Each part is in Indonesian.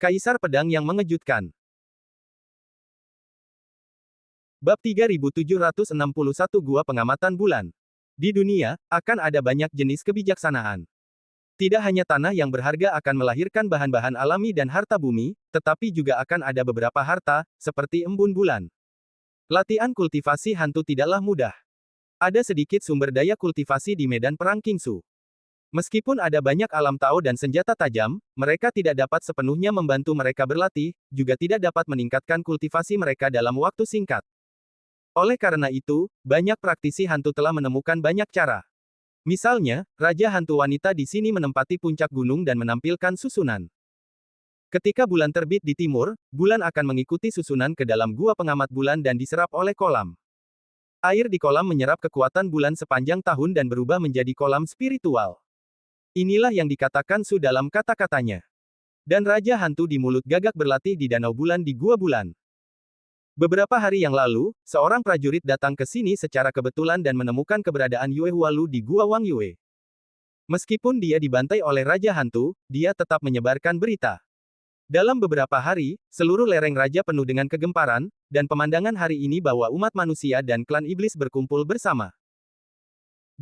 Kaisar Pedang yang Mengejutkan. Bab 3761 Gua Pengamatan Bulan. Di dunia, akan ada banyak jenis kebijaksanaan. Tidak hanya tanah yang berharga akan melahirkan bahan-bahan alami dan harta bumi, tetapi juga akan ada beberapa harta, seperti embun bulan. Latihan kultivasi hantu tidaklah mudah. Ada sedikit sumber daya kultivasi di medan perang Kingsu. Meskipun ada banyak alam tao dan senjata tajam, mereka tidak dapat sepenuhnya membantu mereka berlatih, juga tidak dapat meningkatkan kultivasi mereka dalam waktu singkat. Oleh karena itu, banyak praktisi hantu telah menemukan banyak cara. Misalnya, Raja Hantu Wanita di sini menempati puncak gunung dan menampilkan susunan. Ketika bulan terbit di timur, bulan akan mengikuti susunan ke dalam gua pengamat bulan dan diserap oleh kolam. Air di kolam menyerap kekuatan bulan sepanjang tahun dan berubah menjadi kolam spiritual. Inilah yang dikatakan Su dalam kata-katanya. Dan Raja Hantu di mulut gagak berlatih di danau bulan di gua bulan. Beberapa hari yang lalu, seorang prajurit datang ke sini secara kebetulan dan menemukan keberadaan Yue Hualu di gua Wang Yue. Meskipun dia dibantai oleh Raja Hantu, dia tetap menyebarkan berita. Dalam beberapa hari, seluruh lereng raja penuh dengan kegemparan, dan pemandangan hari ini bahwa umat manusia dan klan iblis berkumpul bersama.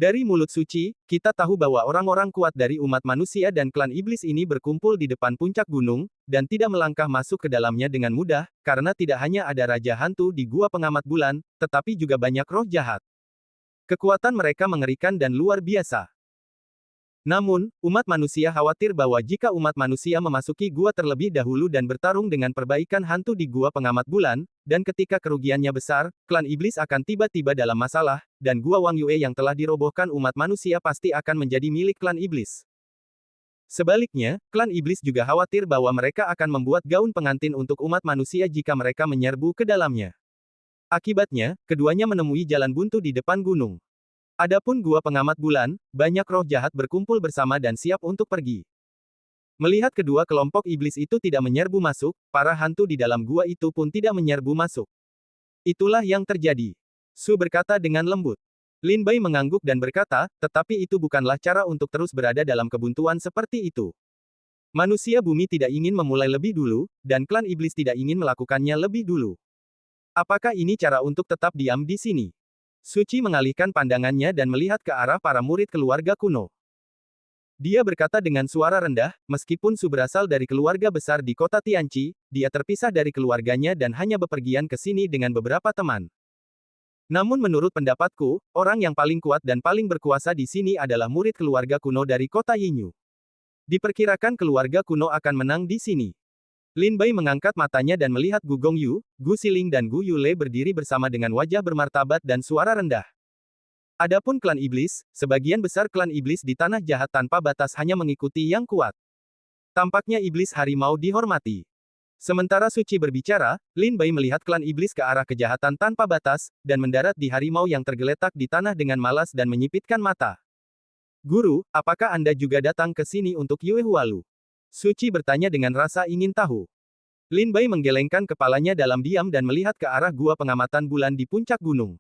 Dari mulut suci, kita tahu bahwa orang-orang kuat dari umat manusia dan klan iblis ini berkumpul di depan puncak gunung, dan tidak melangkah masuk ke dalamnya dengan mudah, karena tidak hanya ada Raja Hantu di gua pengamat bulan, tetapi juga banyak roh jahat. Kekuatan mereka mengerikan dan luar biasa. Namun, umat manusia khawatir bahwa jika umat manusia memasuki gua terlebih dahulu dan bertarung dengan perbaikan hantu di gua pengamat bulan, dan ketika kerugiannya besar, klan iblis akan tiba-tiba dalam masalah, dan gua Wang Yue yang telah dirobohkan umat manusia pasti akan menjadi milik klan iblis. Sebaliknya, klan iblis juga khawatir bahwa mereka akan membuat gaun pengantin untuk umat manusia jika mereka menyerbu ke dalamnya. Akibatnya, keduanya menemui jalan buntu di depan gunung. Adapun gua pengamat bulan, banyak roh jahat berkumpul bersama dan siap untuk pergi. Melihat kedua kelompok iblis itu tidak menyerbu masuk, para hantu di dalam gua itu pun tidak menyerbu masuk. Itulah yang terjadi. Su berkata dengan lembut. Lin Bai mengangguk dan berkata, tetapi itu bukanlah cara untuk terus berada dalam kebuntuan seperti itu. Manusia bumi tidak ingin memulai lebih dulu, dan klan iblis tidak ingin melakukannya lebih dulu. Apakah ini cara untuk tetap diam di sini? Suci mengalihkan pandangannya dan melihat ke arah para murid keluarga kuno. Dia berkata dengan suara rendah, meskipun Su berasal dari keluarga besar di kota Tianqi, dia terpisah dari keluarganya dan hanya bepergian ke sini dengan beberapa teman. Namun menurut pendapatku, orang yang paling kuat dan paling berkuasa di sini adalah murid keluarga kuno dari kota Yinyu. Diperkirakan keluarga kuno akan menang di sini. Lin Bai mengangkat matanya dan melihat Gu Gongyu, Gu Siling dan Gu Yule berdiri bersama dengan wajah bermartabat dan suara rendah. Adapun klan iblis, sebagian besar klan iblis di tanah jahat tanpa batas hanya mengikuti yang kuat. Tampaknya iblis harimau dihormati. Sementara Suci berbicara, Lin Bai melihat klan iblis ke arah kejahatan tanpa batas, dan mendarat di harimau yang tergeletak di tanah dengan malas dan menyipitkan mata. Guru, apakah Anda juga datang ke sini untuk Yue Hualu? Suci bertanya dengan rasa ingin tahu. Lin Bai menggelengkan kepalanya dalam diam dan melihat ke arah gua pengamatan bulan di puncak gunung.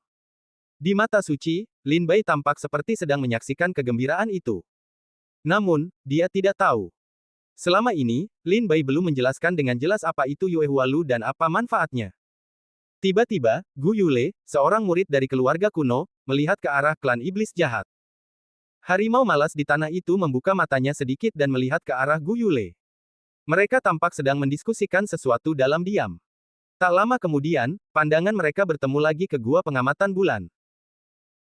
Di mata Suci, Lin Bai tampak seperti sedang menyaksikan kegembiraan itu. Namun, dia tidak tahu. Selama ini, Lin Bai belum menjelaskan dengan jelas apa itu Yue Hualu dan apa manfaatnya. Tiba-tiba, Gu Yule, seorang murid dari keluarga kuno, melihat ke arah klan iblis jahat. Harimau malas di tanah itu membuka matanya sedikit dan melihat ke arah Gu Yule. Mereka tampak sedang mendiskusikan sesuatu dalam diam. Tak lama kemudian, pandangan mereka bertemu lagi ke gua pengamatan bulan.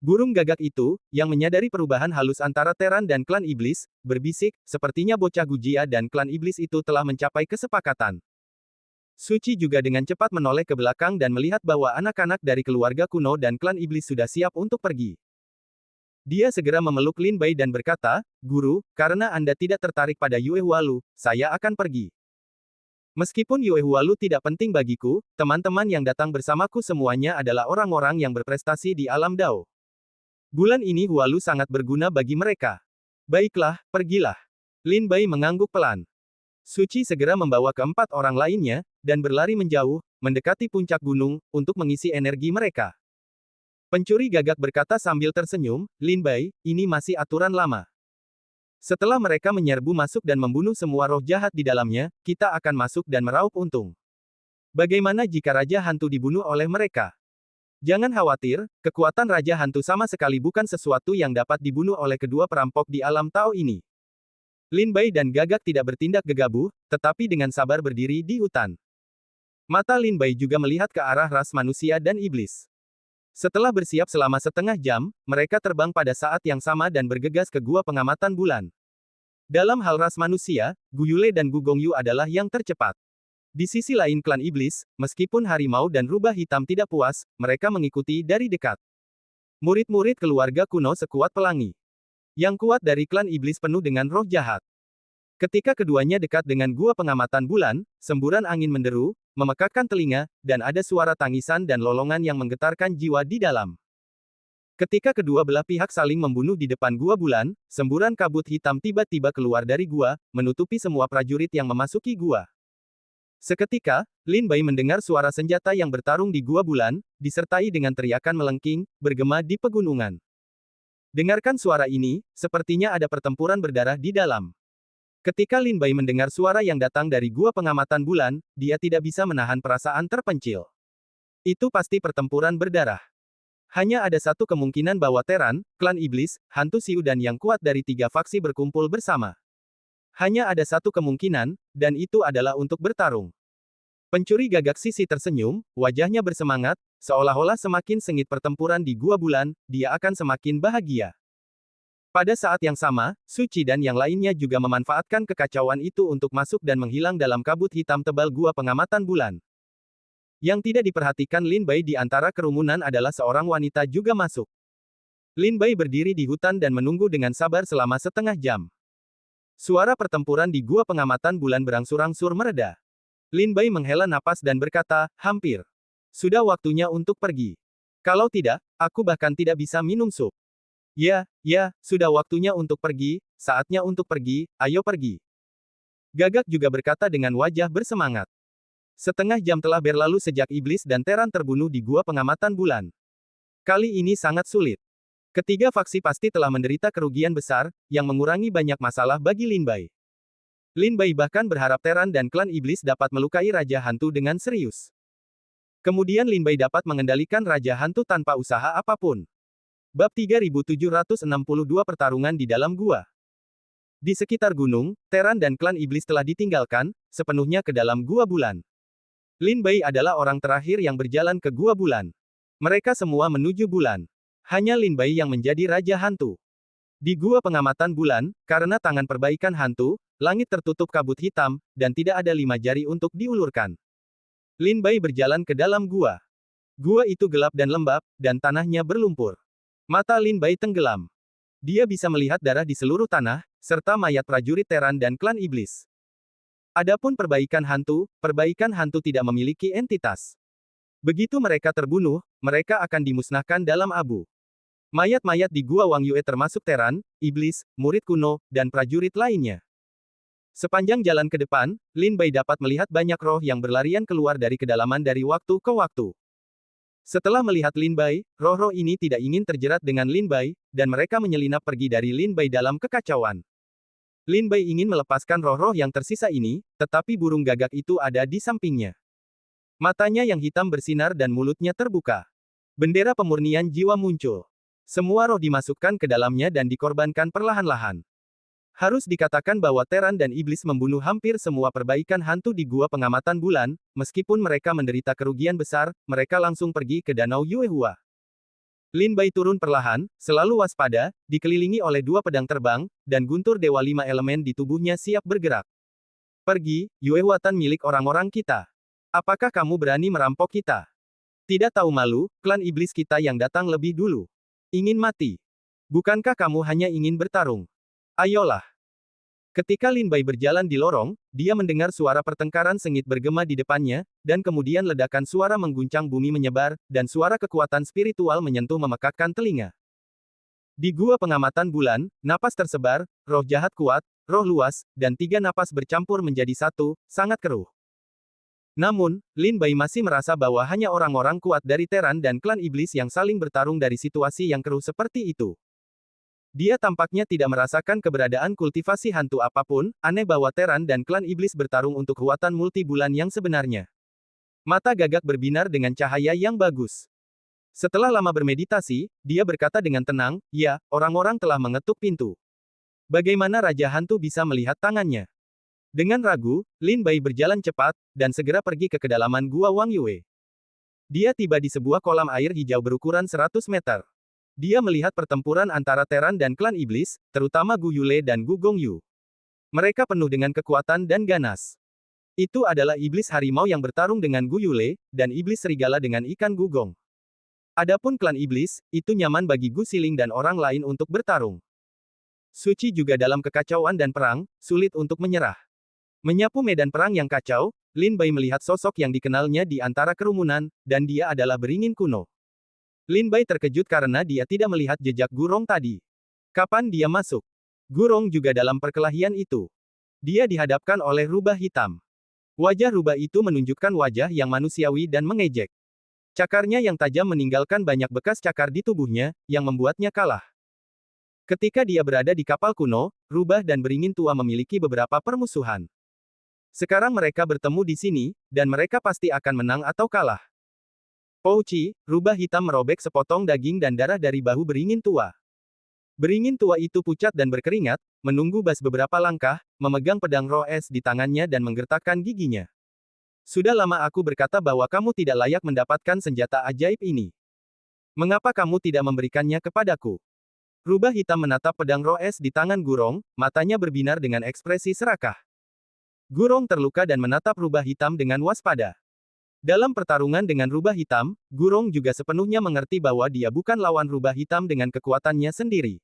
Burung gagak itu, yang menyadari perubahan halus antara Teran dan klan iblis, berbisik, sepertinya bocah Gujia dan klan iblis itu telah mencapai kesepakatan. Suci juga dengan cepat menoleh ke belakang dan melihat bahwa anak-anak dari keluarga kuno dan klan iblis sudah siap untuk pergi. Dia segera memeluk Lin Bai dan berkata, Guru, karena Anda tidak tertarik pada Yue Hualu, saya akan pergi. Meskipun Yue Hualu tidak penting bagiku, teman-teman yang datang bersamaku semuanya adalah orang-orang yang berprestasi di alam Dao. Bulan ini Hualu sangat berguna bagi mereka. Baiklah, pergilah. Lin Bai mengangguk pelan. Suci segera membawa keempat orang lainnya, dan berlari menjauh, mendekati puncak gunung, untuk mengisi energi mereka. Pencuri gagak berkata sambil tersenyum, Lin Bai, ini masih aturan lama. Setelah mereka menyerbu masuk dan membunuh semua roh jahat di dalamnya, kita akan masuk dan meraup untung. Bagaimana jika Raja Hantu dibunuh oleh mereka? Jangan khawatir, kekuatan Raja Hantu sama sekali bukan sesuatu yang dapat dibunuh oleh kedua perampok di alam Tao ini. Lin Bai dan Gagak tidak bertindak gegabah, tetapi dengan sabar berdiri di hutan. Mata Lin Bai juga melihat ke arah ras manusia dan iblis. Setelah bersiap selama setengah jam, mereka terbang pada saat yang sama dan bergegas ke gua pengamatan bulan. Dalam hal ras manusia, Gu Yule dan Gu Gongyu adalah yang tercepat. Di sisi lain klan iblis, meskipun harimau dan rubah hitam tidak puas, mereka mengikuti dari dekat. Murid-murid keluarga kuno sekuat pelangi. Yang kuat dari klan iblis penuh dengan roh jahat. Ketika keduanya dekat dengan gua pengamatan bulan, semburan angin menderu, memekakkan telinga, dan ada suara tangisan dan lolongan yang menggetarkan jiwa di dalam. Ketika kedua belah pihak saling membunuh di depan gua bulan, semburan kabut hitam tiba-tiba keluar dari gua, menutupi semua prajurit yang memasuki gua. Seketika, Lin Bai mendengar suara senjata yang bertarung di gua bulan, disertai dengan teriakan melengking, bergema di pegunungan. Dengarkan suara ini, sepertinya ada pertempuran berdarah di dalam. Ketika Lin Bai mendengar suara yang datang dari gua pengamatan bulan, dia tidak bisa menahan perasaan terpencil. Itu pasti pertempuran berdarah. Hanya ada satu kemungkinan bahwa Teran, klan iblis, hantu Siu dan yang kuat dari tiga faksi berkumpul bersama. Hanya ada satu kemungkinan, dan itu adalah untuk bertarung. Pencuri Gagak Sisi tersenyum, wajahnya bersemangat, seolah-olah semakin sengit pertempuran di gua bulan, dia akan semakin bahagia. Pada saat yang sama, Suci dan yang lainnya juga memanfaatkan kekacauan itu untuk masuk dan menghilang dalam kabut hitam tebal gua pengamatan bulan. Yang tidak diperhatikan Lin Bai di antara kerumunan adalah seorang wanita juga masuk. Lin Bai berdiri di hutan dan menunggu dengan sabar selama setengah jam. Suara pertempuran di gua pengamatan bulan berangsur-angsur mereda. Lin Bai menghela napas dan berkata, hampir. Sudah waktunya untuk pergi. Kalau tidak, aku bahkan tidak bisa minum sup. Ya, sudah waktunya untuk pergi, saatnya untuk pergi, ayo pergi. Gagak juga berkata dengan wajah bersemangat. Setengah jam telah berlalu sejak iblis dan Teran terbunuh di gua pengamatan bulan. Kali ini sangat sulit. Ketiga faksi pasti telah menderita kerugian besar, yang mengurangi banyak masalah bagi Lin Bai. Lin Bai bahkan berharap Teran dan klan iblis dapat melukai Raja Hantu dengan serius. Kemudian Lin Bai dapat mengendalikan Raja Hantu tanpa usaha apapun. Bab 3762 Pertarungan di dalam gua. Di sekitar gunung, Teran dan klan iblis telah ditinggalkan, sepenuhnya ke dalam gua bulan. Lin Bai adalah orang terakhir yang berjalan ke gua bulan. Mereka semua menuju bulan. Hanya Lin Bai yang menjadi Raja Hantu. Di gua pengamatan bulan, karena tangan perbaikan hantu, langit tertutup kabut hitam, dan tidak ada 5 jari untuk diulurkan. Lin Bai berjalan ke dalam gua. Gua itu gelap dan lembab, dan tanahnya berlumpur. Mata Lin Bai tenggelam. Dia bisa melihat darah di seluruh tanah, serta mayat prajurit Teran dan klan iblis. Adapun perbaikan hantu tidak memiliki entitas. Begitu mereka terbunuh, mereka akan dimusnahkan dalam abu. Mayat-mayat di gua Wang Yue termasuk Teran, iblis, murid kuno, dan prajurit lainnya. Sepanjang jalan ke depan, Lin Bai dapat melihat banyak roh yang berlarian keluar dari kedalaman dari waktu ke waktu. Setelah melihat Lin Bai, roh-roh ini tidak ingin terjerat dengan Lin Bai, dan mereka menyelinap pergi dari Lin Bai dalam kekacauan. Lin Bai ingin melepaskan roh-roh yang tersisa ini, tetapi burung gagak itu ada di sampingnya. Matanya yang hitam bersinar dan mulutnya terbuka. Bendera pemurnian jiwa muncul. Semua roh dimasukkan ke dalamnya dan dikorbankan perlahan-lahan. Harus dikatakan bahwa Teran dan iblis membunuh hampir semua perbaikan hantu di gua pengamatan bulan, meskipun mereka menderita kerugian besar, mereka langsung pergi ke Danau Yuehua. Lin Bai turun perlahan, selalu waspada, dikelilingi oleh 2 pedang terbang, dan guntur dewa 5 elemen di tubuhnya siap bergerak. Pergi, Yuehua Tan milik orang-orang kita. Apakah kamu berani merampok kita? Tidak tahu malu, klan iblis kita yang datang lebih dulu. Ingin mati? Bukankah kamu hanya ingin bertarung? Ayolah. Ketika Lin Bai berjalan di lorong, dia mendengar suara pertengkaran sengit bergema di depannya, dan kemudian ledakan suara mengguncang bumi menyebar, dan suara kekuatan spiritual menyentuh memekakkan telinga. Di gua pengamatan bulan, napas tersebar, roh jahat kuat, roh luas, dan 3 napas bercampur menjadi satu, sangat keruh. Namun, Lin Bai masih merasa bahwa hanya orang-orang kuat dari Teran dan klan iblis yang saling bertarung dari situasi yang keruh seperti itu. Dia tampaknya tidak merasakan keberadaan kultivasi hantu apapun, aneh bahwa Teran dan klan iblis bertarung untuk kekuatan multi bulan yang sebenarnya. Mata Gagak berbinar dengan cahaya yang bagus. Setelah lama bermeditasi, dia berkata dengan tenang, ya, orang-orang telah mengetuk pintu. Bagaimana Raja Hantu bisa melihat tangannya? Dengan ragu, Lin Bai berjalan cepat, dan segera pergi ke kedalaman Gua Wang Yue. Dia tiba di sebuah kolam air hijau berukuran 100 meter. Dia melihat pertempuran antara Teran dan klan iblis, terutama Gu Yule dan Gu Gongyu. Mereka penuh dengan kekuatan dan ganas. Itu adalah iblis harimau yang bertarung dengan Gu Yule, dan iblis serigala dengan ikan Gu Gong. Adapun klan iblis, itu nyaman bagi Gu Siling dan orang lain untuk bertarung. Suci juga dalam kekacauan dan perang, sulit untuk menyerah. Menyapu medan perang yang kacau, Lin Bai melihat sosok yang dikenalnya di antara kerumunan, dan dia adalah beringin kuno. Lin Bai terkejut karena dia tidak melihat jejak Gurong tadi. Kapan dia masuk? Gurong juga dalam perkelahian itu. Dia dihadapkan oleh rubah hitam. Wajah rubah itu menunjukkan wajah yang manusiawi dan mengejek. Cakarnya yang tajam meninggalkan banyak bekas cakar di tubuhnya, yang membuatnya kalah. Ketika dia berada di kapal kuno, rubah dan beringin tua memiliki beberapa permusuhan. Sekarang mereka bertemu di sini, dan mereka pasti akan menang atau kalah. Pouci, rubah hitam merobek sepotong daging dan darah dari bahu beringin tua. Beringin tua itu pucat dan berkeringat, menunggu Bas beberapa langkah, memegang pedang roh es di tangannya dan menggertakkan giginya. Sudah lama aku berkata bahwa kamu tidak layak mendapatkan senjata ajaib ini. Mengapa kamu tidak memberikannya kepadaku? Rubah hitam menatap pedang roh es di tangan Gurong, matanya berbinar dengan ekspresi serakah. Gurong terluka dan menatap rubah hitam dengan waspada. Dalam pertarungan dengan rubah hitam, Gurong juga sepenuhnya mengerti bahwa dia bukan lawan rubah hitam dengan kekuatannya sendiri.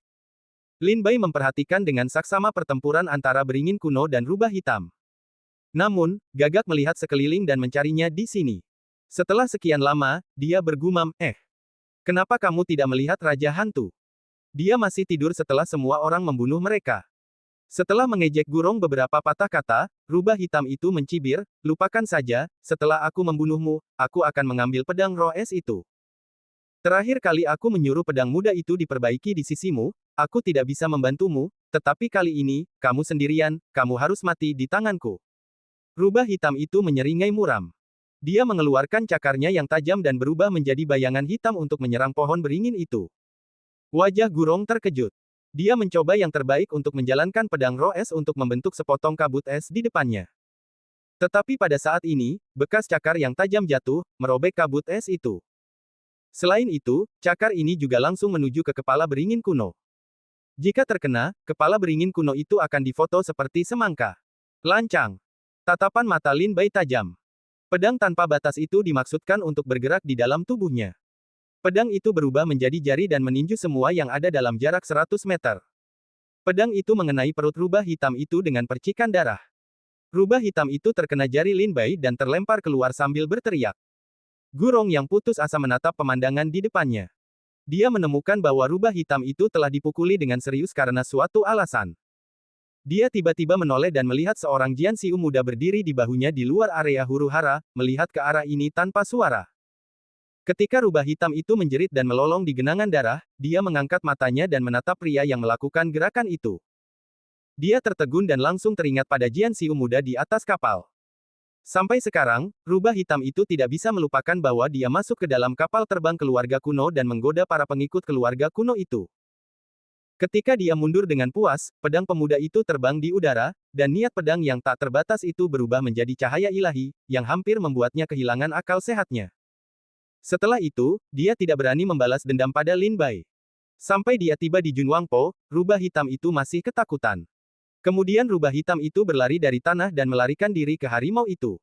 Lin Bai memperhatikan dengan saksama pertempuran antara beringin kuno dan rubah hitam. Namun, Gagak melihat sekeliling dan mencarinya di sini. Setelah sekian lama, dia bergumam, kenapa kamu tidak melihat Raja Hantu? Dia masih tidur setelah semua orang membunuh mereka. Setelah mengejek Gurong beberapa patah kata, rubah hitam itu mencibir, lupakan saja, setelah aku membunuhmu, aku akan mengambil pedang roh es itu. Terakhir kali aku menyuruh pedang muda itu diperbaiki di sisimu, aku tidak bisa membantumu, tetapi kali ini, kamu sendirian, kamu harus mati di tanganku. Rubah hitam itu menyeringai muram. Dia mengeluarkan cakarnya yang tajam dan berubah menjadi bayangan hitam untuk menyerang pohon beringin itu. Wajah Gurong terkejut. Dia mencoba yang terbaik untuk menjalankan pedang roh es untuk membentuk sepotong kabut es di depannya. Tetapi pada saat ini, bekas cakar yang tajam jatuh, merobek kabut es itu. Selain itu, cakar ini juga langsung menuju ke kepala beringin kuno. Jika terkena, kepala beringin kuno itu akan difoto seperti semangka. Lancang. Tatapan mata Lin Bai tajam. Pedang tanpa batas itu dimaksudkan untuk bergerak di dalam tubuhnya. Pedang itu berubah menjadi jari dan meninju semua yang ada dalam jarak 100 meter. Pedang itu mengenai perut rubah hitam itu dengan percikan darah. Rubah hitam itu terkena jari Lin Bai dan terlempar keluar sambil berteriak. Gurong yang putus asa menatap pemandangan di depannya. Dia menemukan bahwa rubah hitam itu telah dipukuli dengan serius karena suatu alasan. Dia tiba-tiba menoleh dan melihat seorang Jian Xiu muda berdiri di bahunya di luar area huru-hara, melihat ke arah ini tanpa suara. Ketika rubah hitam itu menjerit dan melolong di genangan darah, dia mengangkat matanya dan menatap pria yang melakukan gerakan itu. Dia tertegun dan langsung teringat pada Jian Xiu muda di atas kapal. Sampai sekarang, rubah hitam itu tidak bisa melupakan bahwa dia masuk ke dalam kapal terbang keluarga kuno dan menggoda para pengikut keluarga kuno itu. Ketika dia mundur dengan puas, pedang pemuda itu terbang di udara, dan niat pedang yang tak terbatas itu berubah menjadi cahaya ilahi, yang hampir membuatnya kehilangan akal sehatnya. Setelah itu, dia tidak berani membalas dendam pada Lin Bai. Sampai dia tiba di Junwangpo, rubah hitam itu masih ketakutan. Kemudian rubah hitam itu berlari dari tanah dan melarikan diri ke harimau itu.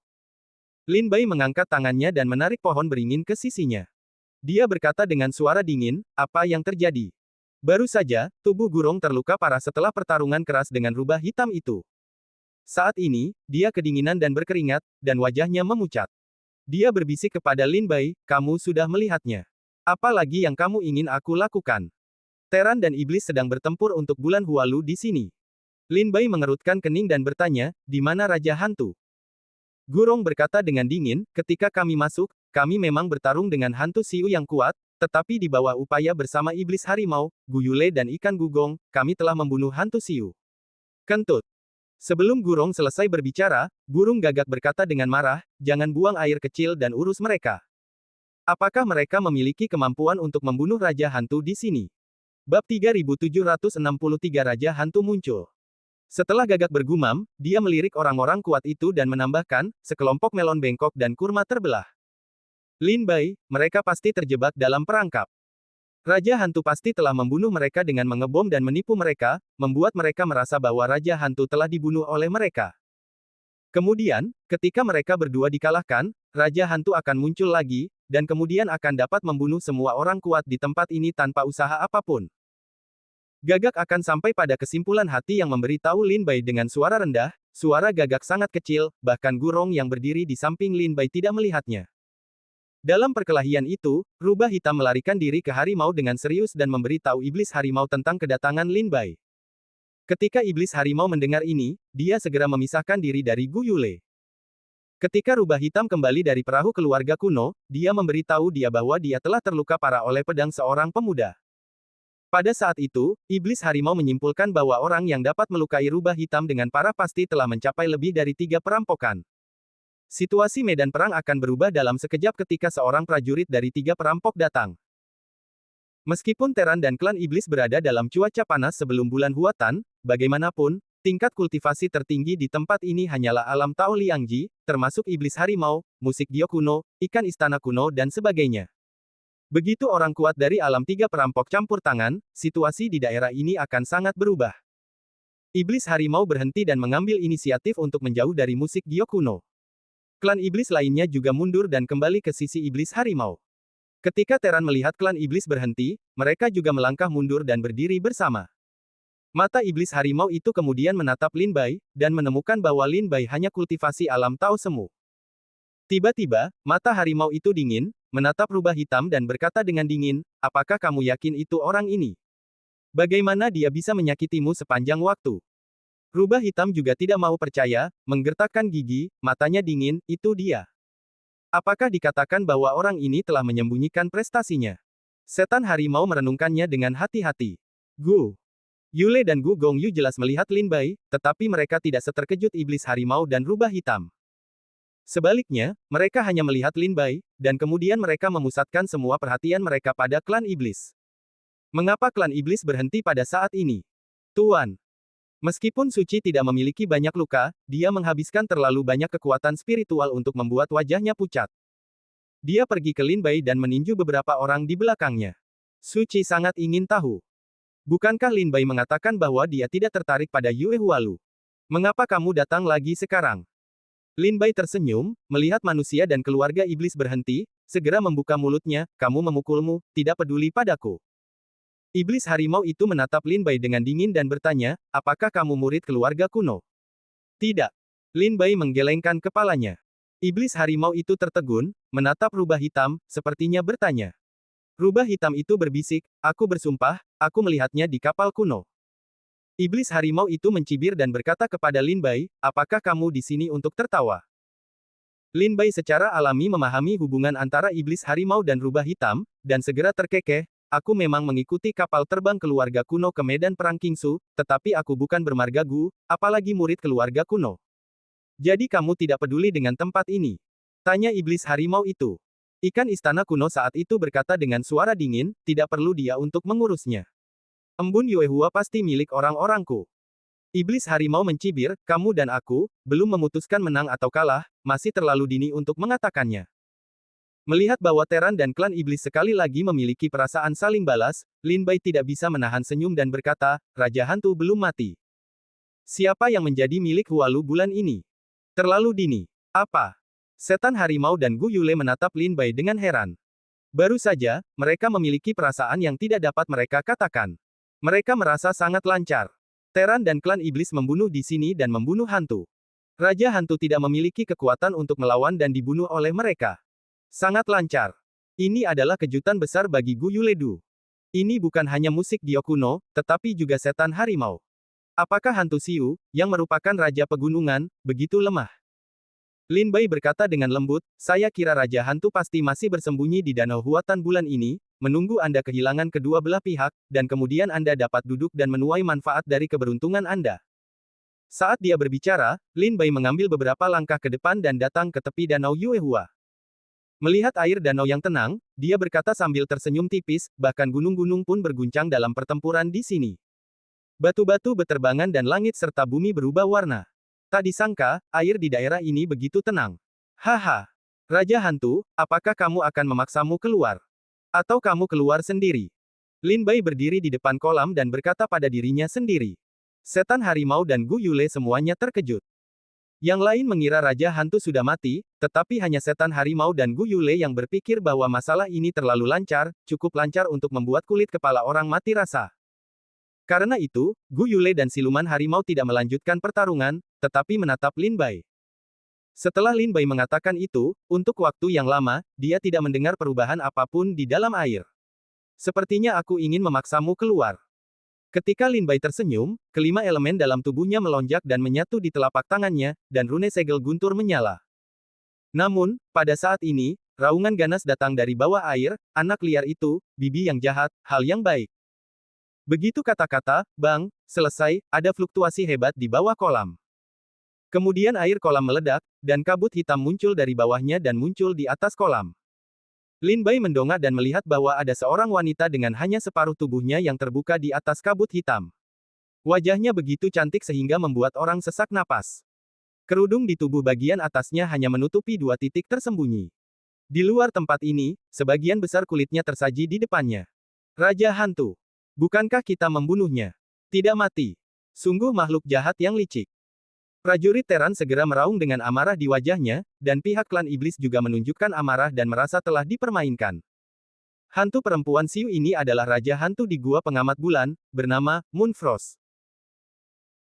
Lin Bai mengangkat tangannya dan menarik pohon beringin ke sisinya. Dia berkata dengan suara dingin, apa yang terjadi? Baru saja, tubuh Gurong terluka parah setelah pertarungan keras dengan rubah hitam itu. Saat ini, dia kedinginan dan berkeringat, dan wajahnya memucat. Dia berbisik kepada Lin Bai, kamu sudah melihatnya. Apa lagi yang kamu ingin aku lakukan? Teran dan iblis sedang bertempur untuk bulan Hualu di sini. Lin Bai mengerutkan kening dan bertanya, di mana Raja Hantu? Gurong berkata dengan dingin, ketika kami masuk, kami memang bertarung dengan hantu Siu yang kuat, tetapi di bawah upaya bersama iblis harimau, Gu Yule dan ikan Gugong, kami telah membunuh hantu Siu. Kentut. Sebelum Gurong selesai berbicara, burung gagak berkata dengan marah, jangan buang air kecil dan urus mereka. Apakah mereka memiliki kemampuan untuk membunuh Raja Hantu di sini? Bab 3763 Raja Hantu muncul. Setelah gagak bergumam, dia melirik orang-orang kuat itu dan menambahkan, sekelompok melon bengkok dan kurma terbelah. Lin Bai, mereka pasti terjebak dalam perangkap. Raja Hantu pasti telah membunuh mereka dengan mengebom dan menipu mereka, membuat mereka merasa bahwa Raja Hantu telah dibunuh oleh mereka. Kemudian, ketika mereka berdua dikalahkan, Raja Hantu akan muncul lagi, dan kemudian akan dapat membunuh semua orang kuat di tempat ini tanpa usaha apapun. Gagak akan sampai pada kesimpulan hati yang memberitahu Lin Bai dengan suara rendah, suara gagak sangat kecil, bahkan Gurong yang berdiri di samping Lin Bai tidak melihatnya. Dalam perkelahian itu, rubah hitam melarikan diri ke harimau dengan serius dan memberitahu iblis harimau tentang kedatangan Lin Bai. Ketika iblis harimau mendengar ini, dia segera memisahkan diri dari Gu Yule. Ketika rubah hitam kembali dari perahu keluarga kuno, dia memberitahu dia bahwa dia telah terluka parah oleh pedang seorang pemuda. Pada saat itu, iblis harimau menyimpulkan bahwa orang yang dapat melukai rubah hitam dengan parah pasti telah mencapai lebih dari 3 perampokan. Situasi medan perang akan berubah dalam sekejap ketika seorang prajurit dari 3 perampok datang. Meskipun Teran dan klan iblis berada dalam cuaca panas sebelum bulan Huatan, bagaimanapun, tingkat kultivasi tertinggi di tempat ini hanyalah alam Tao Liangji, termasuk iblis harimau, musik dio kuno, ikan istana kuno dan sebagainya. Begitu orang kuat dari alam 3 perampok campur tangan, situasi di daerah ini akan sangat berubah. Iblis harimau berhenti dan mengambil inisiatif untuk menjauh dari musik dio kuno. Klan iblis lainnya juga mundur dan kembali ke sisi iblis harimau. Ketika Teran melihat klan iblis berhenti, mereka juga melangkah mundur dan berdiri bersama. Mata iblis harimau itu kemudian menatap Lin Bai, dan menemukan bahwa Lin Bai hanya kultivasi alam Tao semu. Tiba-tiba, mata harimau itu dingin, menatap rubah hitam dan berkata dengan dingin, apakah kamu yakin itu orang ini? Bagaimana dia bisa menyakitimu sepanjang waktu? Rubah hitam juga tidak mau percaya, menggertakkan gigi, matanya dingin, itu dia. Apakah dikatakan bahwa orang ini telah menyembunyikan prestasinya? Setan harimau merenungkannya dengan hati-hati. Gu Yule dan Gu Gongyu jelas melihat Lin Bai, tetapi mereka tidak seterkejut iblis harimau dan rubah hitam. Sebaliknya, mereka hanya melihat Lin Bai, dan kemudian mereka memusatkan semua perhatian mereka pada klan iblis. Mengapa klan iblis berhenti pada saat ini? Tuan. Meskipun Suci tidak memiliki banyak luka, dia menghabiskan terlalu banyak kekuatan spiritual untuk membuat wajahnya pucat. Dia pergi ke Lin Bai dan meninju beberapa orang di belakangnya. Suci sangat ingin tahu. Bukankah Lin Bai mengatakan bahwa dia tidak tertarik pada Yue Hualu? Mengapa kamu datang lagi sekarang? Lin Bai tersenyum, melihat manusia dan keluarga iblis berhenti, segera membuka mulutnya, kamu memukulmu, tidak peduli padaku. Iblis harimau itu menatap Lin Bai dengan dingin dan bertanya, apakah kamu murid keluarga kuno? Tidak. Lin Bai menggelengkan kepalanya. Iblis harimau itu tertegun, menatap rubah hitam, sepertinya bertanya. Rubah hitam itu berbisik, aku bersumpah, aku melihatnya di kapal kuno. Iblis harimau itu mencibir dan berkata kepada Lin Bai, apakah kamu di sini untuk tertawa? Lin Bai secara alami memahami hubungan antara iblis harimau dan rubah hitam, dan segera terkekeh, aku memang mengikuti kapal terbang keluarga kuno ke medan perang Kingsu, tetapi aku bukan bermarga Gu, apalagi murid keluarga kuno. Jadi kamu tidak peduli dengan tempat ini? Tanya iblis harimau itu. Ikan istana kuno saat itu berkata dengan suara dingin, tidak perlu dia untuk mengurusnya. Embun Yuehua pasti milik orang-orangku. Iblis harimau mencibir, kamu dan aku, belum memutuskan menang atau kalah, masih terlalu dini untuk mengatakannya. Melihat bahwa Teran dan klan iblis sekali lagi memiliki perasaan saling balas, Lin Bai tidak bisa menahan senyum dan berkata, Raja Hantu belum mati. Siapa yang menjadi milik Hualu bulan ini? Terlalu dini. Apa? Setan harimau dan Gu Yule menatap Lin Bai dengan heran. Baru saja, mereka memiliki perasaan yang tidak dapat mereka katakan. Mereka merasa sangat lancar. Teran dan klan iblis membunuh di sini dan membunuh hantu. Raja Hantu tidak memiliki kekuatan untuk melawan dan dibunuh oleh mereka. Sangat lancar. Ini adalah kejutan besar bagi Gu Yuledu. Ini bukan hanya musik dio kuno, tetapi juga setan harimau. Apakah hantu Siu, yang merupakan raja pegunungan, begitu lemah? Lin Bai berkata dengan lembut, saya kira Raja Hantu pasti masih bersembunyi di Danau Huatan bulan ini, menunggu Anda kehilangan kedua belah pihak, dan kemudian Anda dapat duduk dan menuai manfaat dari keberuntungan Anda. Saat dia berbicara, Lin Bai mengambil beberapa langkah ke depan dan datang ke tepi danau Yuehua. Melihat air danau yang tenang, dia berkata sambil tersenyum tipis, bahkan gunung-gunung pun berguncang dalam pertempuran di sini. Batu-batu beterbangan dan langit serta bumi berubah warna. Tak disangka, air di daerah ini begitu tenang. Haha. Raja Hantu, apakah kamu akan memaksamu keluar? Atau kamu keluar sendiri? Lin Bai berdiri di depan kolam dan berkata pada dirinya sendiri. Setan harimau dan Gu Yule semuanya terkejut. Yang lain mengira Raja Hantu sudah mati, tetapi hanya setan harimau dan Gu Yule yang berpikir bahwa masalah ini terlalu lancar, cukup lancar untuk membuat kulit kepala orang mati rasa. Karena itu, Gu Yule dan siluman harimau tidak melanjutkan pertarungan, tetapi menatap Lin Bai. Setelah Lin Bai mengatakan itu, untuk waktu yang lama, dia tidak mendengar perubahan apapun di dalam air. Sepertinya aku ingin memaksamu keluar. Ketika Lin Bai tersenyum, kelima elemen dalam tubuhnya melonjak dan menyatu di telapak tangannya, dan rune segel guntur menyala. Namun, pada saat ini, raungan ganas datang dari bawah air, anak liar itu, bibi yang jahat, hal yang baik. Begitu kata-kata, bang, selesai, ada fluktuasi hebat di bawah kolam. Kemudian air kolam meledak, dan kabut hitam muncul dari bawahnya dan muncul di atas kolam. Lin Bai mendongak dan melihat bahwa ada seorang wanita dengan hanya separuh tubuhnya yang terbuka di atas kabut hitam. Wajahnya begitu cantik sehingga membuat orang sesak napas. Kerudung di tubuh bagian atasnya hanya menutupi dua titik tersembunyi. Di luar tempat ini, sebagian besar kulitnya tersaji di depannya. Raja Hantu. Bukankah kita membunuhnya? Tidak mati. Sungguh makhluk jahat yang licik. Prajurit Teran segera meraung dengan amarah di wajahnya, dan pihak klan iblis juga menunjukkan amarah dan merasa telah dipermainkan. Hantu perempuan Siu ini adalah Raja Hantu di Gua Pengamat Bulan, bernama Moonfrost.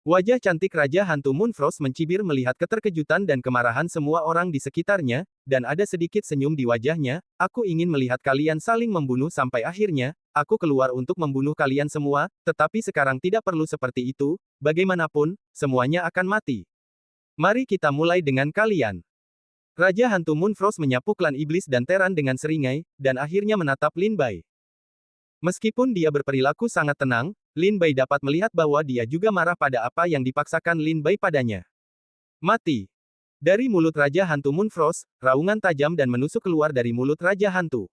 Wajah cantik Raja Hantu Moonfrost mencibir melihat keterkejutan dan kemarahan semua orang di sekitarnya, dan ada sedikit senyum di wajahnya. Aku ingin melihat kalian saling membunuh sampai akhirnya, aku keluar untuk membunuh kalian semua, tetapi sekarang tidak perlu seperti itu, bagaimanapun, semuanya akan mati. Mari kita mulai dengan kalian. Raja Hantu Moonfrost menyapu klan iblis dan Teran dengan seringai, dan akhirnya menatap Lin Bai. Meskipun dia berperilaku sangat tenang, Lin Bai dapat melihat bahwa dia juga marah pada apa yang dipaksakan Lin Bai padanya. Mati. Dari mulut Raja Hantu Moonfrost, raungan tajam dan menusuk keluar dari mulut Raja Hantu.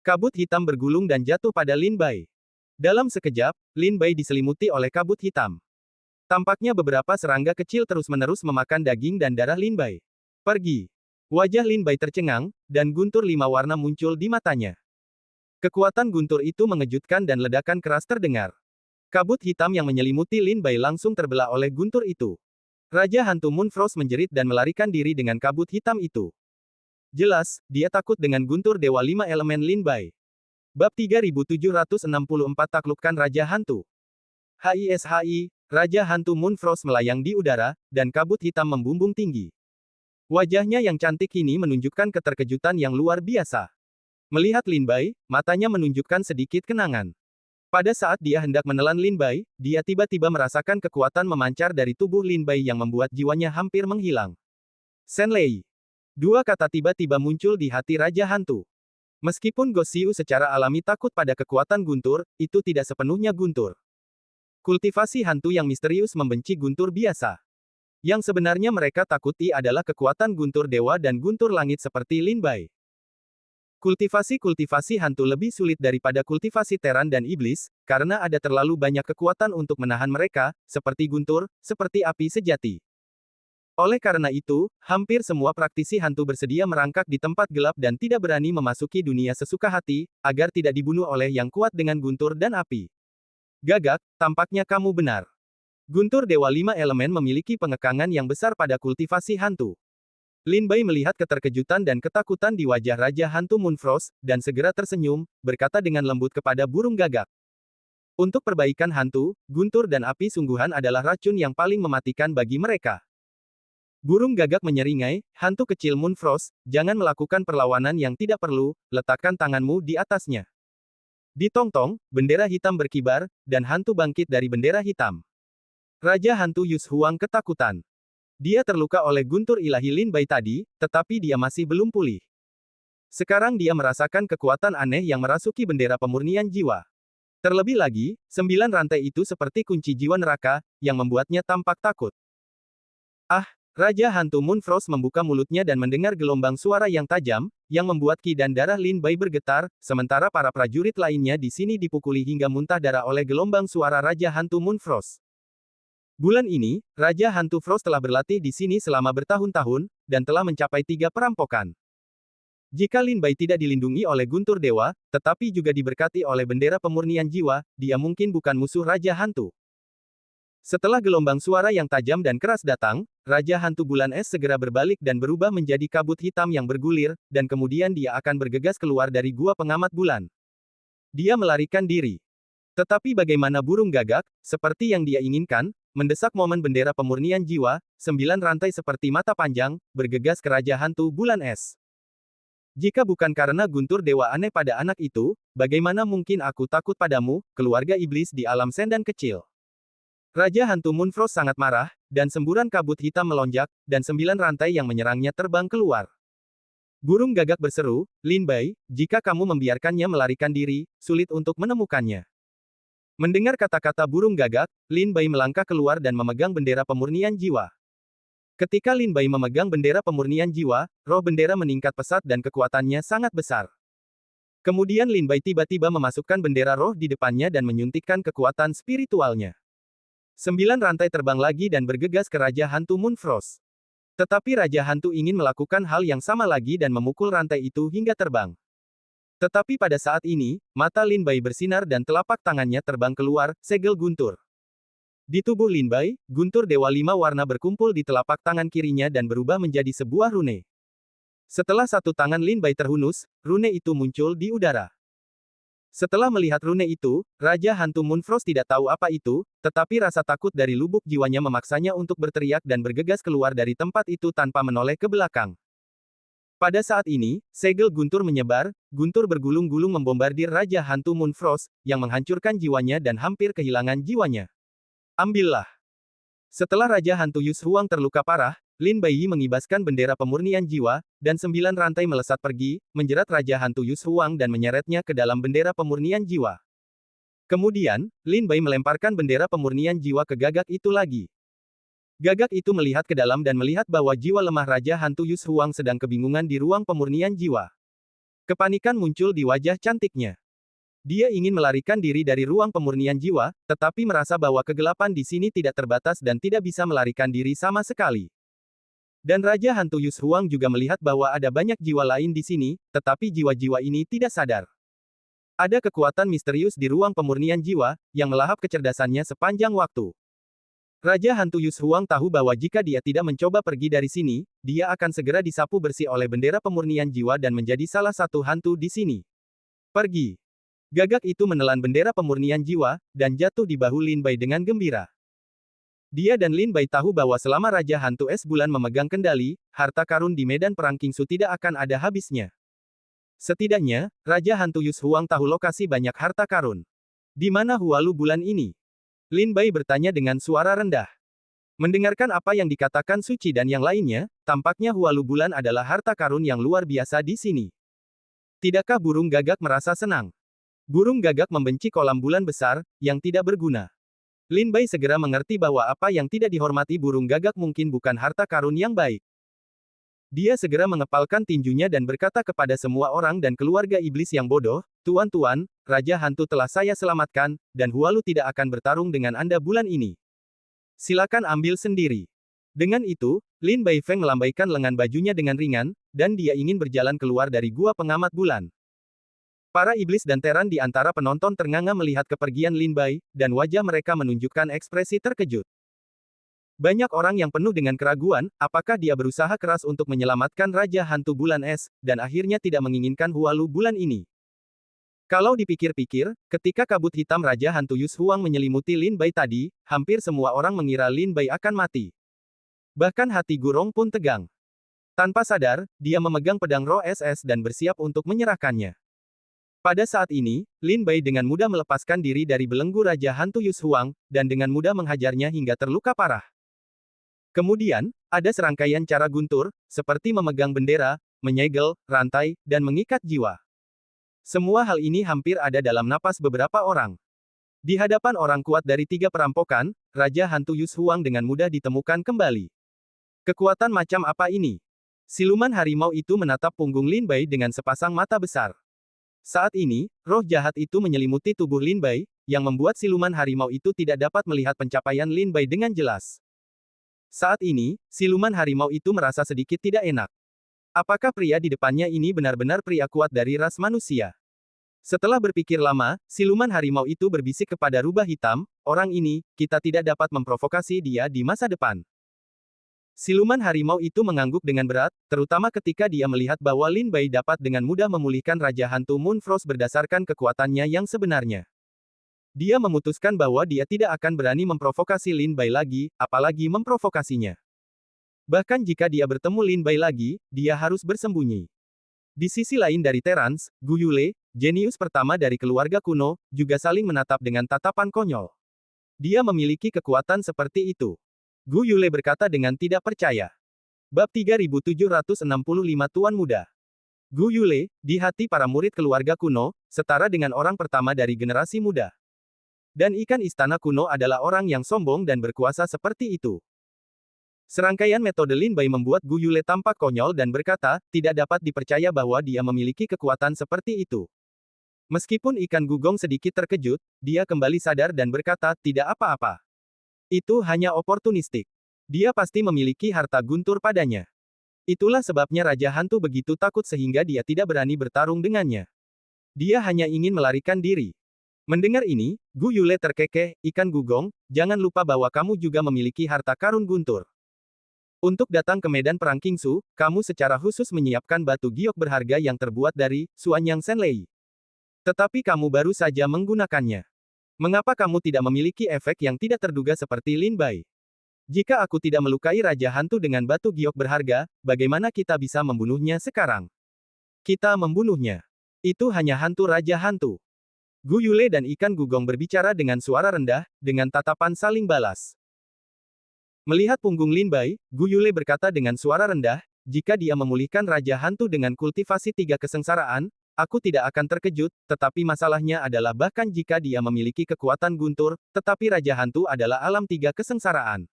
Kabut hitam bergulung dan jatuh pada Lin Bai. Dalam sekejap, Lin Bai diselimuti oleh kabut hitam. Tampaknya beberapa serangga kecil terus-menerus memakan daging dan darah Lin Bai. Pergi. Wajah Lin Bai tercengang, dan guntur 5 warna muncul di matanya. Kekuatan guntur itu mengejutkan dan ledakan keras terdengar. Kabut hitam yang menyelimuti Lin Bai langsung terbelah oleh guntur itu. Raja Hantu Moonfrost menjerit dan melarikan diri dengan kabut hitam itu. Jelas, dia takut dengan guntur Dewa 5 Elemen Lin Bai. Bab 3764 Taklukkan Raja Hantu. HISHI, Raja Hantu Moonfrost melayang di udara, dan kabut hitam membumbung tinggi. Wajahnya yang cantik ini menunjukkan keterkejutan yang luar biasa. Melihat Lin Bai, matanya menunjukkan sedikit kenangan. Pada saat dia hendak menelan Lin Bai, dia tiba-tiba merasakan kekuatan memancar dari tubuh Lin Bai yang membuat jiwanya hampir menghilang. Senlei. Dua kata tiba-tiba muncul di hati Raja Hantu. Meskipun Gosiu secara alami takut pada kekuatan guntur, itu tidak sepenuhnya guntur. Kultivasi hantu yang misterius membenci guntur biasa. Yang sebenarnya mereka takuti adalah kekuatan guntur dewa dan guntur langit seperti Lin Bai. Kultivasi hantu lebih sulit daripada kultivasi Teran dan Iblis, karena ada terlalu banyak kekuatan untuk menahan mereka, seperti guntur, seperti api sejati. Oleh karena itu, hampir semua praktisi hantu bersedia merangkak di tempat gelap dan tidak berani memasuki dunia sesuka hati, agar tidak dibunuh oleh yang kuat dengan guntur dan api. Gagak, tampaknya kamu benar. Guntur Dewa 5 Elemen memiliki pengekangan yang besar pada kultivasi hantu. Lin Bai melihat keterkejutan dan ketakutan di wajah Raja Hantu Moonfrost, dan segera tersenyum, berkata dengan lembut kepada burung gagak. Untuk perbaikan hantu, guntur dan api sungguhan adalah racun yang paling mematikan bagi mereka. Burung gagak menyeringai, hantu kecil Moonfrost, jangan melakukan perlawanan yang tidak perlu, letakkan tanganmu di atasnya. Di tong-tong, bendera hitam berkibar, dan hantu bangkit dari bendera hitam. Raja Hantu Yus Huang ketakutan. Dia terluka oleh guntur ilahi Lin Bai tadi, tetapi dia masih belum pulih. Sekarang dia merasakan kekuatan aneh yang merasuki bendera pemurnian jiwa. Terlebih lagi, 9 rantai itu seperti kunci jiwa neraka, yang membuatnya tampak takut. Ah, Raja Hantu Moonfrost membuka mulutnya dan mendengar gelombang suara yang tajam, yang membuat ki dan darah Lin Bai bergetar, sementara para prajurit lainnya di sini dipukuli hingga muntah darah oleh gelombang suara Raja Hantu Moonfrost. Bulan ini, Raja Hantu Frost telah berlatih di sini selama bertahun-tahun, dan telah mencapai 3 perampokan. Jika Lin Bai tidak dilindungi oleh Guntur Dewa, tetapi juga diberkati oleh bendera pemurnian jiwa, dia mungkin bukan musuh Raja Hantu. Setelah gelombang suara yang tajam dan keras datang, Raja Hantu Bulan Es segera berbalik dan berubah menjadi kabut hitam yang bergulir, dan kemudian dia akan bergegas keluar dari gua pengamat bulan. Dia melarikan diri. Tetapi bagaimana burung gagak, seperti yang dia inginkan, mendesak momen bendera pemurnian jiwa, 9 rantai seperti mata panjang, bergegas ke Raja Hantu Bulan Es. Jika bukan karena Guntur Dewa aneh pada anak itu, bagaimana mungkin aku takut padamu, keluarga iblis di alam sendan kecil. Raja Hantu Moonfrost sangat marah, dan semburan kabut hitam melonjak, dan 9 rantai yang menyerangnya terbang keluar. Burung gagak berseru, Lin Bai, jika kamu membiarkannya melarikan diri, sulit untuk menemukannya. Mendengar kata-kata burung gagak, Lin Bai melangkah keluar dan memegang bendera pemurnian jiwa. Ketika Lin Bai memegang bendera pemurnian jiwa, roh bendera meningkat pesat dan kekuatannya sangat besar. Kemudian Lin Bai tiba-tiba memasukkan bendera roh di depannya dan menyuntikkan kekuatan spiritualnya. 9 rantai terbang lagi dan bergegas ke Raja Hantu Moonfrost. Tetapi Raja Hantu ingin melakukan hal yang sama lagi dan memukul rantai itu hingga terbang. Tetapi pada saat ini, mata Lin Bai bersinar dan telapak tangannya terbang keluar, segel guntur. Di tubuh Lin Bai, guntur Dewa 5 warna berkumpul di telapak tangan kirinya dan berubah menjadi sebuah rune. Setelah satu tangan Lin Bai terhunus, rune itu muncul di udara. Setelah melihat rune itu, Raja Hantu Moonfrost tidak tahu apa itu, tetapi rasa takut dari lubuk jiwanya memaksanya untuk berteriak dan bergegas keluar dari tempat itu tanpa menoleh ke belakang. Pada saat ini, segel guntur menyebar, guntur bergulung-gulung membombardir Raja Hantu Moonfrost, yang menghancurkan jiwanya dan hampir kehilangan jiwanya. Ambillah. Setelah Raja Hantu Yus Huang terluka parah, Lin Bai Yi mengibaskan bendera pemurnian jiwa, dan 9 rantai melesat pergi, menjerat Raja Hantu Yus Huang dan menyeretnya ke dalam bendera pemurnian jiwa. Kemudian, Lin Bai melemparkan bendera pemurnian jiwa ke gagak itu lagi. Gagak itu melihat ke dalam dan melihat bahwa jiwa lemah Raja Hantu Yus Huang sedang kebingungan di ruang pemurnian jiwa. Kepanikan muncul di wajah cantiknya. Dia ingin melarikan diri dari ruang pemurnian jiwa, tetapi merasa bahwa kegelapan di sini tidak terbatas dan tidak bisa melarikan diri sama sekali. Dan Raja Hantu Yus Huang juga melihat bahwa ada banyak jiwa lain di sini, tetapi jiwa-jiwa ini tidak sadar. Ada kekuatan misterius di ruang pemurnian jiwa, yang melahap kecerdasannya sepanjang waktu. Raja Hantu Yus Huang tahu bahwa jika dia tidak mencoba pergi dari sini, dia akan segera disapu bersih oleh bendera pemurnian jiwa dan menjadi salah satu hantu di sini. Pergi. Gagak itu menelan bendera pemurnian jiwa, dan jatuh di bahu Lin Bai dengan gembira. Dia dan Lin Bai tahu bahwa selama Raja Hantu Es Bulan memegang kendali, harta karun di medan perang Kingsu tidak akan ada habisnya. Setidaknya, Raja Hantu Yus Huang tahu lokasi banyak harta karun. Di mana Hualu Bulan ini? Lin Bai bertanya dengan suara rendah. Mendengarkan apa yang dikatakan Suci dan yang lainnya, tampaknya Hualu Bulan adalah harta karun yang luar biasa di sini. Tidakkah burung gagak merasa senang? Burung gagak membenci kolam bulan besar, yang tidak berguna. Lin Bai segera mengerti bahwa apa yang tidak dihormati burung gagak mungkin bukan harta karun yang baik. Dia segera mengepalkan tinjunya dan berkata kepada semua orang dan keluarga iblis yang bodoh, Tuan-tuan, Raja Hantu telah saya selamatkan, dan Hualu tidak akan bertarung dengan Anda bulan ini. Silakan ambil sendiri. Dengan itu, Lin Bai Feng melambaikan lengan bajunya dengan ringan, dan dia ingin berjalan keluar dari gua pengamat bulan. Para iblis dan teran di antara penonton ternganga melihat kepergian Lin Bai, dan wajah mereka menunjukkan ekspresi terkejut. Banyak orang yang penuh dengan keraguan, apakah dia berusaha keras untuk menyelamatkan Raja Hantu Bulan Es, dan akhirnya tidak menginginkan Hualu bulan ini. Kalau dipikir-pikir, ketika kabut hitam Raja Hantu Yus Huang menyelimuti Lin Bai tadi, hampir semua orang mengira Lin Bai akan mati. Bahkan hati Gurong pun tegang. Tanpa sadar, dia memegang pedang roh SS dan bersiap untuk menyerahkannya. Pada saat ini, Lin Bai dengan mudah melepaskan diri dari belenggu Raja Hantu Yus Huang, dan dengan mudah menghajarnya hingga terluka parah. Kemudian, ada serangkaian cara guntur, seperti memegang bendera, menyegel, rantai, dan mengikat jiwa. Semua hal ini hampir ada dalam napas beberapa orang. Di hadapan orang kuat dari 3 perampokan, Raja Hantu Yus Huang dengan mudah ditemukan kembali. Kekuatan macam apa ini? Siluman harimau itu menatap punggung Lin Bai dengan sepasang mata besar. Saat ini, roh jahat itu menyelimuti tubuh Lin Bai, yang membuat siluman harimau itu tidak dapat melihat pencapaian Lin Bai dengan jelas. Saat ini, siluman harimau itu merasa sedikit tidak enak. Apakah pria di depannya ini benar-benar pria kuat dari ras manusia? Setelah berpikir lama, siluman harimau itu berbisik kepada rubah hitam, orang ini, kita tidak dapat memprovokasi dia di masa depan. Siluman harimau itu mengangguk dengan berat, terutama ketika dia melihat bahwa Lin Bai dapat dengan mudah memulihkan Raja Hantu Moon Frost berdasarkan kekuatannya yang sebenarnya. Dia memutuskan bahwa dia tidak akan berani memprovokasi Lin Bai lagi, apalagi memprovokasinya. Bahkan jika dia bertemu Lin Bai lagi, dia harus bersembunyi. Di sisi lain dari Terans, Gu Yule, jenius pertama dari keluarga kuno, juga saling menatap dengan tatapan konyol. Dia memiliki kekuatan seperti itu. Gu Yule berkata dengan tidak percaya. Bab 3765 Tuan Muda. Gu Yule, di hati para murid keluarga kuno, setara dengan orang pertama dari generasi muda. Dan ikan istana kuno adalah orang yang sombong dan berkuasa seperti itu. Serangkaian metode Lin Bai membuat Gu Yule tampak konyol dan berkata, tidak dapat dipercaya bahwa dia memiliki kekuatan seperti itu. Meskipun ikan Gugong sedikit terkejut, dia kembali sadar dan berkata, tidak apa-apa. Itu hanya oportunistik. Dia pasti memiliki harta guntur padanya. Itulah sebabnya Raja Hantu begitu takut sehingga dia tidak berani bertarung dengannya. Dia hanya ingin melarikan diri. Mendengar ini, Gu Yule terkekeh, ikan Gugong, jangan lupa bahwa kamu juga memiliki harta karun guntur. Untuk datang ke medan perang Kingsu, kamu secara khusus menyiapkan batu giok berharga yang terbuat dari Suanyang Senlei. Tetapi kamu baru saja menggunakannya. Mengapa kamu tidak memiliki efek yang tidak terduga seperti Lin Bai? Jika aku tidak melukai Raja Hantu dengan batu giok berharga, bagaimana kita bisa membunuhnya sekarang? Kita membunuhnya. Itu hanya hantu Raja Hantu. Gu Yule dan ikan Gugong berbicara dengan suara rendah, dengan tatapan saling balas. Melihat punggung Lin Bai, Gu Yule berkata dengan suara rendah, jika dia memulihkan Raja Hantu dengan kultivasi 3 kesengsaraan, aku tidak akan terkejut, tetapi masalahnya adalah bahkan jika dia memiliki kekuatan guntur, tetapi Raja Hantu adalah alam 3 kesengsaraan.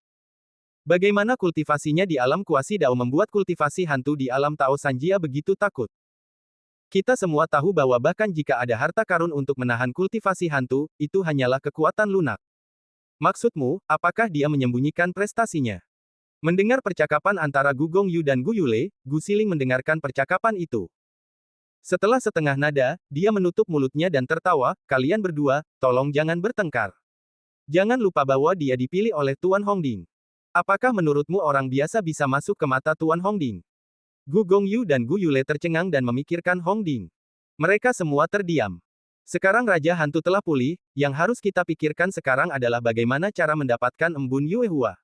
Bagaimana kultivasinya di alam kuasi Dao membuat kultivasi hantu di alam Tao Sanjia begitu takut? Kita semua tahu bahwa bahkan jika ada harta karun untuk menahan kultivasi hantu, itu hanyalah kekuatan lunak. Maksudmu, apakah dia menyembunyikan prestasinya? Mendengar percakapan antara Gu Gongyu dan Gu Yule, Gu Siling mendengarkan percakapan itu. Setelah setengah nada, dia menutup mulutnya dan tertawa, kalian berdua, tolong jangan bertengkar. Jangan lupa bahwa dia dipilih oleh Tuan Hongding. Apakah menurutmu orang biasa bisa masuk ke mata Tuan Hongding? Gu Gongyu dan Gu Yule tercengang dan memikirkan Hongding. Mereka semua terdiam. Sekarang Raja Hantu telah pulih, yang harus kita pikirkan sekarang adalah bagaimana cara mendapatkan embun Yuehua.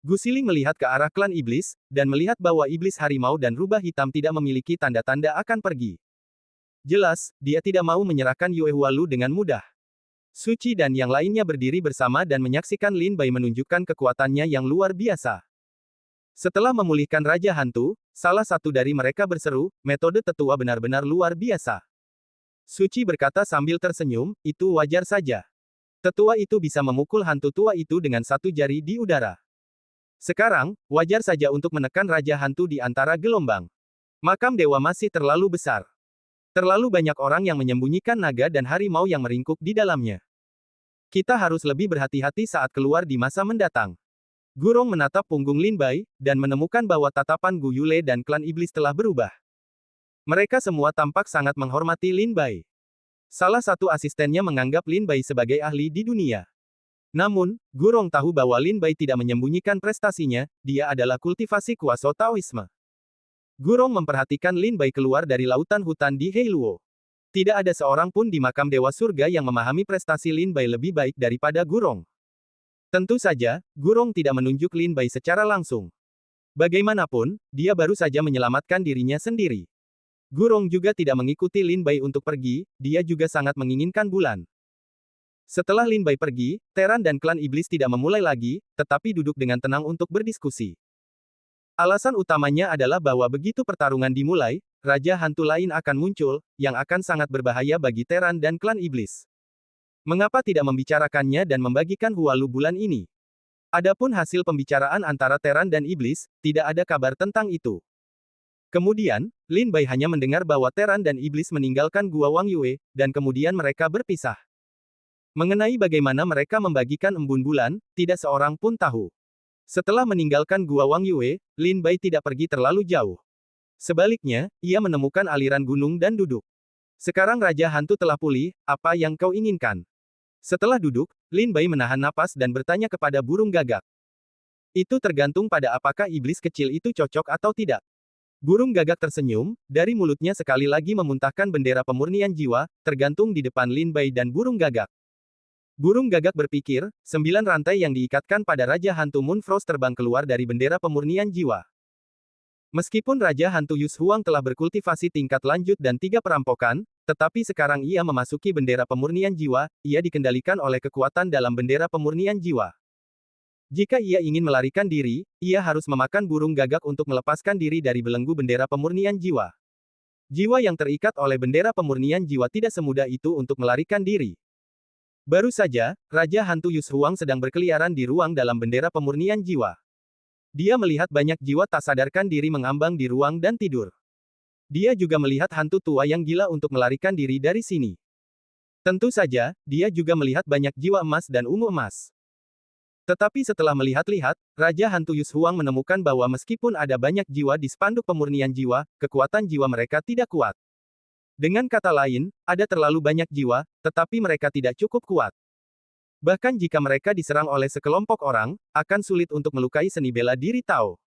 Gu Siling melihat ke arah klan iblis, dan melihat bahwa iblis harimau dan rubah hitam tidak memiliki tanda-tanda akan pergi. Jelas, dia tidak mau menyerahkan Yuehua Lu dengan mudah. Suci dan yang lainnya berdiri bersama dan menyaksikan Lin Bai menunjukkan kekuatannya yang luar biasa. Setelah memulihkan Raja Hantu, salah satu dari mereka berseru, metode tetua benar-benar luar biasa. Suci berkata sambil tersenyum, itu wajar saja. Tetua itu bisa memukul hantu tua itu dengan satu jari di udara. Sekarang, wajar saja untuk menekan Raja Hantu di antara gelombang. Makam dewa masih terlalu besar. Terlalu banyak orang yang menyembunyikan naga dan harimau yang meringkuk di dalamnya. Kita harus lebih berhati-hati saat keluar di masa mendatang. Gurong menatap punggung Lin Bai, dan menemukan bahwa tatapan Gu Yule dan klan iblis telah berubah. Mereka semua tampak sangat menghormati Lin Bai. Salah satu asistennya menganggap Lin Bai sebagai ahli di dunia. Namun, Gurong tahu bahwa Lin Bai tidak menyembunyikan prestasinya, dia adalah kultivasi kuasa Taoisme. Gurong memperhatikan Lin Bai keluar dari lautan hutan di Heiluo. Tidak ada seorang pun di makam Dewa Surga yang memahami prestasi Lin Bai lebih baik daripada Gurong. Tentu saja, Gurong tidak menunjuk Lin Bai secara langsung. Bagaimanapun, dia baru saja menyelamatkan dirinya sendiri. Gurong juga tidak mengikuti Lin Bai untuk pergi, dia juga sangat menginginkan bulan. Setelah Lin Bai pergi, Teran dan klan iblis tidak memulai lagi, tetapi duduk dengan tenang untuk berdiskusi. Alasan utamanya adalah bahwa begitu pertarungan dimulai, Raja Hantu lain akan muncul, yang akan sangat berbahaya bagi Teran dan klan iblis. Mengapa tidak membicarakannya dan membagikan Hualu bulan ini? Adapun hasil pembicaraan antara Teran dan iblis, tidak ada kabar tentang itu. Kemudian, Lin Bai hanya mendengar bahwa Teran dan iblis meninggalkan Gua Wang Yue, dan kemudian mereka berpisah. Mengenai bagaimana mereka membagikan embun bulan, tidak seorang pun tahu. Setelah meninggalkan Gua Wang Yue, Lin Bai tidak pergi terlalu jauh. Sebaliknya, ia menemukan aliran gunung dan duduk. Sekarang Raja Hantu telah pulih, apa yang kau inginkan? Setelah duduk, Lin Bai menahan napas dan bertanya kepada burung gagak. Itu tergantung pada apakah iblis kecil itu cocok atau tidak. Burung gagak tersenyum, dari mulutnya sekali lagi memuntahkan bendera pemurnian jiwa, tergantung di depan Lin Bai dan burung gagak. Burung gagak berpikir, 9 rantai yang diikatkan pada Raja Hantu Moonfrost terbang keluar dari bendera pemurnian jiwa. Meskipun Raja Hantu Yus Huang telah berkultivasi tingkat lanjut dan 3 perampokan, tetapi sekarang ia memasuki bendera pemurnian jiwa, ia dikendalikan oleh kekuatan dalam bendera pemurnian jiwa. Jika ia ingin melarikan diri, ia harus memakan burung gagak untuk melepaskan diri dari belenggu bendera pemurnian jiwa. Jiwa yang terikat oleh bendera pemurnian jiwa tidak semudah itu untuk melarikan diri. Baru saja, Raja Hantu Yus Huang sedang berkeliaran di ruang dalam bendera pemurnian jiwa. Dia melihat banyak jiwa tak sadarkan diri mengambang di ruang dan tidur. Dia juga melihat hantu tua yang gila untuk melarikan diri dari sini. Tentu saja, dia juga melihat banyak jiwa emas dan ungu emas. Tetapi setelah melihat-lihat, Raja Hantu Yus Huang menemukan bahwa meskipun ada banyak jiwa di spanduk pemurnian jiwa, kekuatan jiwa mereka tidak kuat. Dengan kata lain, ada terlalu banyak jiwa, tetapi mereka tidak cukup kuat. Bahkan jika mereka diserang oleh sekelompok orang, akan sulit untuk melukai seni bela diri Tao.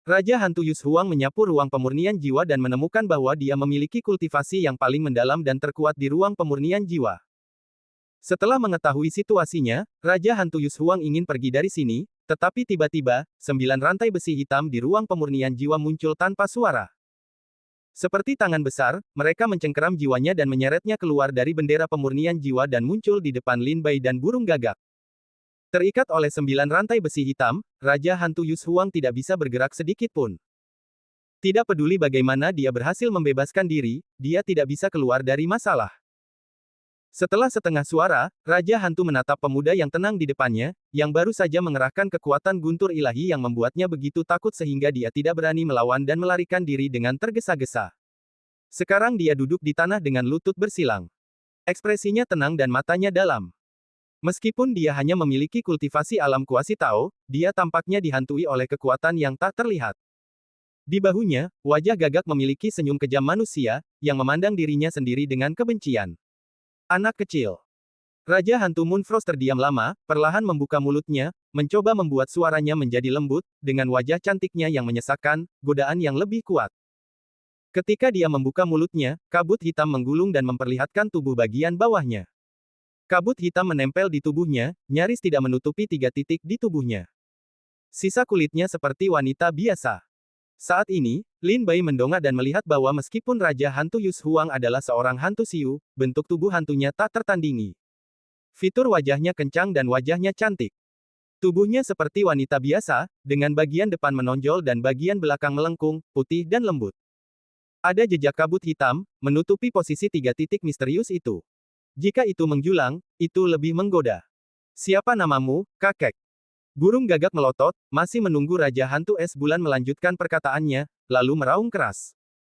Raja Hantu Yus Huang menyapu ruang pemurnian jiwa dan menemukan bahwa dia memiliki kultivasi yang paling mendalam dan terkuat di ruang pemurnian jiwa. Setelah mengetahui situasinya, Raja Hantu Yus Huang ingin pergi dari sini, tetapi tiba-tiba, 9 rantai besi hitam di ruang pemurnian jiwa muncul tanpa suara. Seperti tangan besar, mereka mencengkeram jiwanya dan menyeretnya keluar dari bendera pemurnian jiwa dan muncul di depan Lin Bai dan burung gagak. Terikat oleh 9 rantai besi hitam, Raja Hantu Yus Huang tidak bisa bergerak sedikit pun. Tidak peduli bagaimana dia berhasil membebaskan diri, dia tidak bisa keluar dari masalah. Setelah setengah suara, Raja Hantu menatap pemuda yang tenang di depannya, yang baru saja mengerahkan kekuatan guntur ilahi yang membuatnya begitu takut sehingga dia tidak berani melawan dan melarikan diri dengan tergesa-gesa. Sekarang dia duduk di tanah dengan lutut bersilang. Ekspresinya tenang dan matanya dalam. Meskipun dia hanya memiliki kultivasi alam kuasi Tao, dia tampaknya dihantui oleh kekuatan yang tak terlihat. Di bahunya, wajah gagak memiliki senyum kejam manusia, yang memandang dirinya sendiri dengan kebencian. Anak kecil. Raja Hantu Moonfrost terdiam lama, perlahan membuka mulutnya, mencoba membuat suaranya menjadi lembut, dengan wajah cantiknya yang menyesakkan, godaan yang lebih kuat. Ketika dia membuka mulutnya, kabut hitam menggulung dan memperlihatkan tubuh bagian bawahnya. Kabut hitam menempel di tubuhnya, nyaris tidak menutupi 3 titik di tubuhnya. Sisa kulitnya seperti wanita biasa. Saat ini, Lin Bai mendongak dan melihat bahwa meskipun Raja Hantu Yus Huang adalah seorang hantu siu, bentuk tubuh hantunya tak tertandingi. Fitur wajahnya kencang dan wajahnya cantik. Tubuhnya seperti wanita biasa, dengan bagian depan menonjol dan bagian belakang melengkung, putih dan lembut. Ada jejak kabut hitam, menutupi posisi 3 titik misterius itu. Jika itu menjulang, itu lebih menggoda. Siapa namamu, kakek? Burung gagak melotot, masih menunggu Raja Hantu Es Bulan melanjutkan perkataannya, lalu meraung keras.